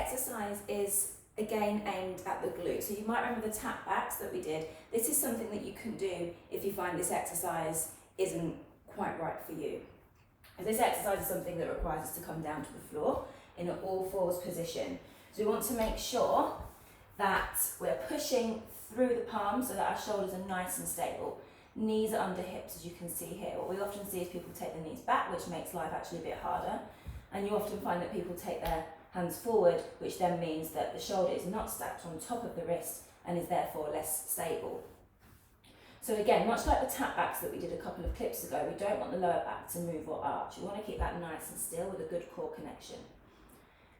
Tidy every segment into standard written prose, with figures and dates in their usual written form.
exercise is again aimed at the glutes. So you might remember the tap backs that we did. This is something that you can do if you find this exercise isn't quite right for you. And this exercise is something that requires us to come down to the floor in an all fours position. So we want to make sure that we're pushing through the palms so that our shoulders are nice and stable. Knees are under hips, as you can see here. What we often see is people take the knees back, which makes life actually a bit harder. And you often find that people take their hands forward, which then means that the shoulder is not stacked on top of the wrist and is therefore less stable. So again, much like the tap backs that we did a couple of clips ago, we don't want the lower back to move or arch. We want to keep that nice and still with a good core connection.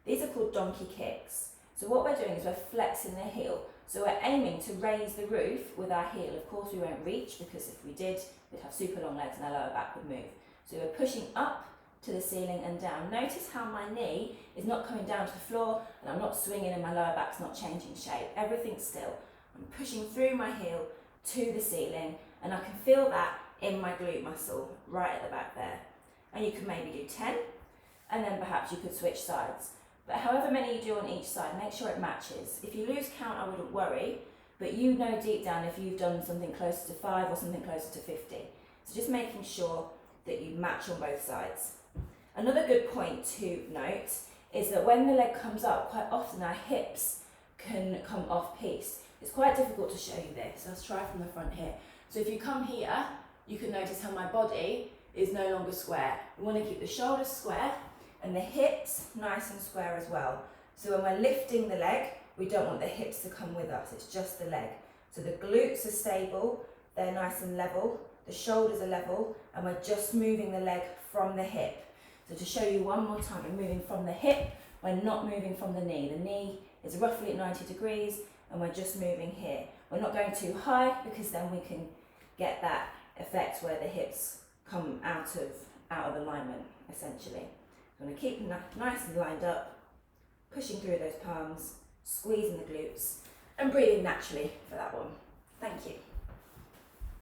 These are called donkey kicks. So what we're doing is we're flexing the heel. So we're aiming to raise the roof with our heel. Of course we won't reach, because if we did, we'd have super long legs and our lower back would move. So we're pushing up to the ceiling and down. Notice how my knee is not coming down to the floor and I'm not swinging and my lower back's not changing shape. Everything's still. I'm pushing through my heel to the ceiling, and I can feel that in my glute muscle right at the back there. And you can maybe do 10, and then perhaps you could switch sides. But however many you do on each side, make sure it matches. If you lose count, I wouldn't worry, but you know deep down if you've done something closer to 5 or something closer to 50. So just making sure that you match on both sides. Another good point to note is that when the leg comes up, quite often our hips can come off piece. It's quite difficult to show you this. Let's try from the front here. So if you come here, you can notice how my body is no longer square. We want to keep the shoulders square and the hips nice and square as well. So when we're lifting the leg, we don't want the hips to come with us, it's just the leg. So the glutes are stable, they're nice and level, the shoulders are level, and we're just moving the leg from the hip. So to show you one more time, we're moving from the hip, we're not moving from the knee. The knee is roughly at 90 degrees, and we're just moving here. We're not going too high, because then we can get that effect where the hips come out of alignment, essentially. So I'm going to keep them nice and lined up, pushing through those palms, squeezing the glutes, and breathing naturally for that one. Thank you.